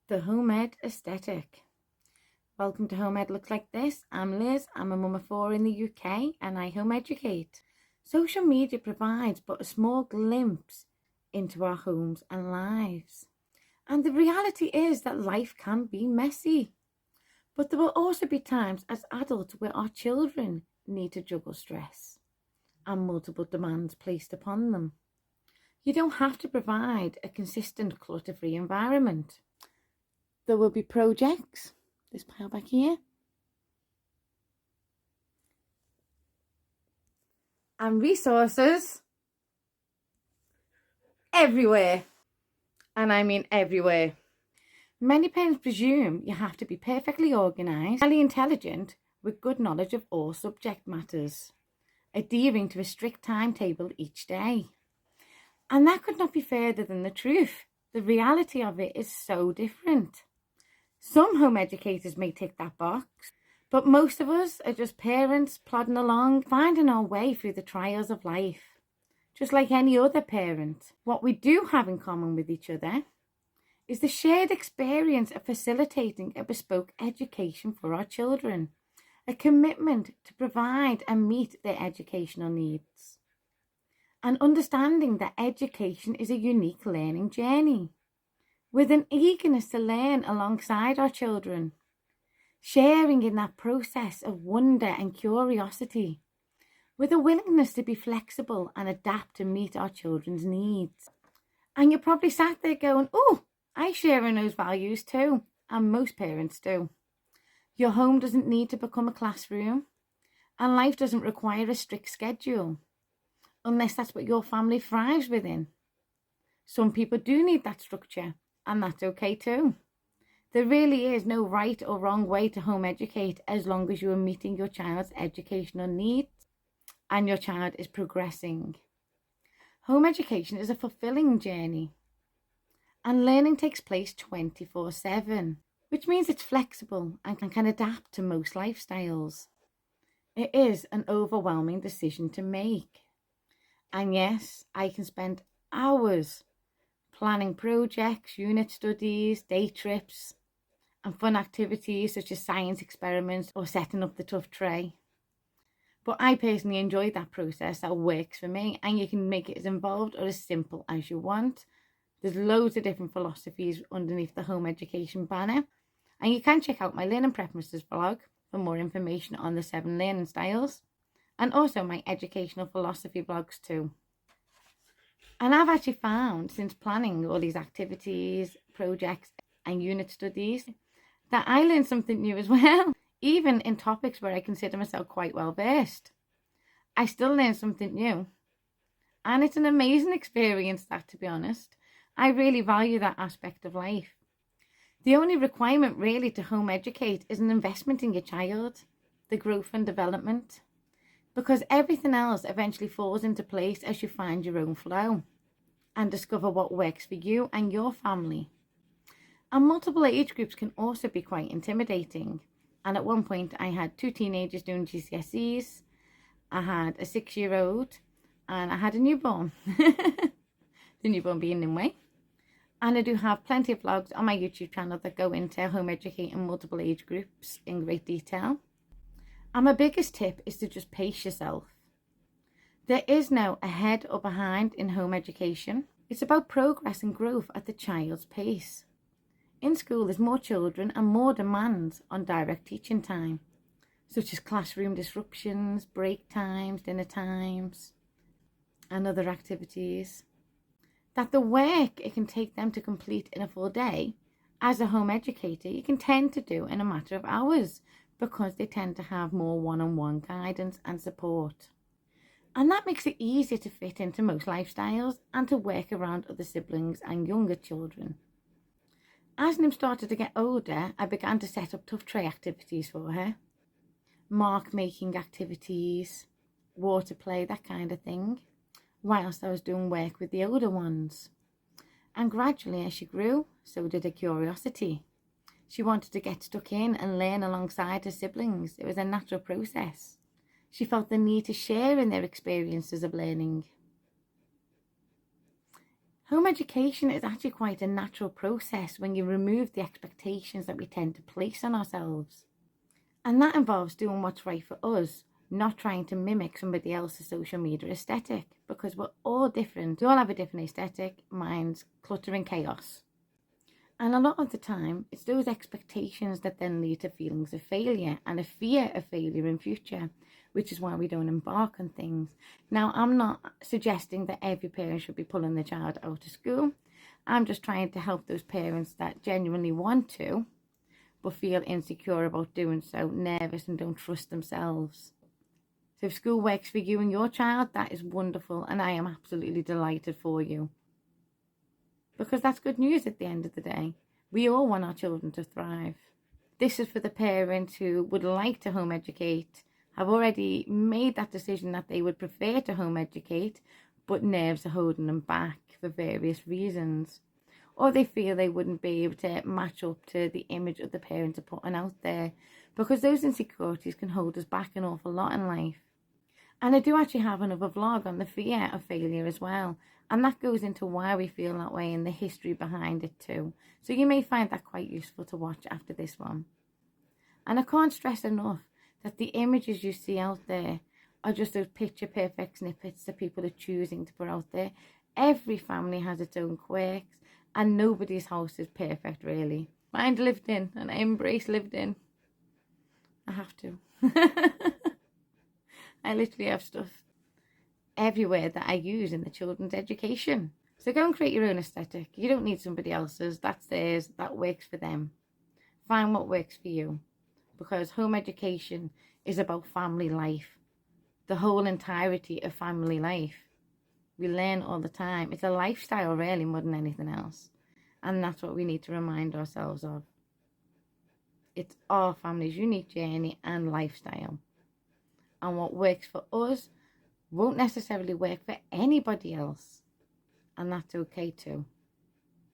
The Home Ed Aesthetic. Welcome to Home Ed Looks Like This. I'm Liz, I'm a mum of 4 in the UK and I home educate. Social media provides but a small glimpse into our homes and lives. And the reality is that life can be messy. But there will also be times as adults where our children need to juggle stress and multiple demands placed upon them. You don't have to provide a consistent clutter-free environment. There will be projects, this pile back here, and resources everywhere. And I mean everywhere. Many parents presume you have to be perfectly organised, highly intelligent, with good knowledge of all subject matters, adhering to a strict timetable each day. And that could not be further than the truth. The reality of it is so different. Some home educators may tick that box, but most of us are just parents plodding along, finding our way through the trials of life, just like any other parent. What we do have in common with each other is the shared experience of facilitating a bespoke education for our children, a commitment to provide and meet their educational needs, and understanding that education is a unique learning journey, with an eagerness to learn alongside our children, sharing in that process of wonder and curiosity, with a willingness to be flexible and adapt to meet our children's needs. And you're probably sat there going, oh, I share in those values too, and most parents do. Your home doesn't need to become a classroom, and life doesn't require a strict schedule, unless that's what your family thrives within. Some people do need that structure, and that's okay too. There really is no right or wrong way to home educate as long as you are meeting your child's educational needs and your child is progressing. Home education is a fulfilling journey, and learning takes place 24/7, which means it's flexible and can adapt to most lifestyles. It is an overwhelming decision to make. And yes, I can spend hours planning projects, unit studies, day trips, and fun activities such as science experiments or setting up the tough tray. But I personally enjoy that process. That works for me, and you can make it as involved or as simple as you want. There's loads of different philosophies underneath the home education banner, and you can check out my Learning Preferences blog for more information on the 7 learning styles, and also my educational philosophy blogs too. And I've actually found, since planning all these activities, projects and unit studies, that I learned something new as well. Even in topics where I consider myself quite well versed, I still learn something new. And it's an amazing experience, that, to be honest. I really value that aspect of life. The only requirement really to home educate is an investment in your child, the growth and development, because everything else eventually falls into place as you find your own flow and discover what works for you and your family. And multiple age groups can also be quite intimidating. And at one point I had 2 teenagers doing GCSEs, I had a 6-year-old, and I had a newborn. The newborn being Nimue. And I do have plenty of vlogs on my YouTube channel that go into home educating multiple age groups in great detail. And my biggest tip is to just pace yourself. There is no ahead or behind in home education. It's about progress and growth at the child's pace. In school, there's more children and more demands on direct teaching time, such as classroom disruptions, break times, dinner times, and other activities, that the work it can take them to complete in a full day, as a home educator, you can tend to do in a matter of hours, because they tend to have more one-on-one guidance and support. And that makes it easier to fit into most lifestyles and to work around other siblings and younger children. As Nim started to get older, I began to set up tough tray activities for her. Mark making activities, water play, that kind of thing, whilst I was doing work with the older ones. And gradually as she grew, so did her curiosity. She wanted to get stuck in and learn alongside her siblings. It was a natural process. She felt the need to share in their experiences of learning. Home education is actually quite a natural process when you remove the expectations that we tend to place on ourselves. And that involves doing what's right for us, not trying to mimic somebody else's social media aesthetic, because we're all different. We all have a different aesthetic. Mine's clutter and chaos. And a lot of the time, it's those expectations that then lead to feelings of failure and a fear of failure in future, which is why we don't embark on things. Now, I'm not suggesting that every parent should be pulling their child out of school. I'm just trying to help those parents that genuinely want to, but feel insecure about doing so, nervous and don't trust themselves. So if school works for you and your child, that is wonderful, and I am absolutely delighted for you. Because that's good news at the end of the day. We all want our children to thrive. This is for the parents who would like to home educate, have already made that decision that they would prefer to home educate, but nerves are holding them back for various reasons. Or they feel they wouldn't be able to match up to the image of the parents are putting out there, because those insecurities can hold us back an awful lot in life. And I do actually have another vlog on the fear of failure as well. And that goes into why we feel that way and the history behind it too. So you may find that quite useful to watch after this one. And I can't stress enough that the images you see out there are just those picture perfect snippets that people are choosing to put out there. Every family has its own quirks and nobody's house is perfect really. Mine lived in and I embrace lived in. I have to. I literally have stuff everywhere that I use in the children's education. So go and create your own aesthetic. You don't need somebody else's. That's theirs. That works for them. Find what works for you. Because home education is about family life. The whole entirety of family life. We learn all the time. It's a lifestyle really more than anything else. And that's what we need to remind ourselves of. It's our family's unique journey and lifestyle. And what works for us won't necessarily work for anybody else. And that's okay too.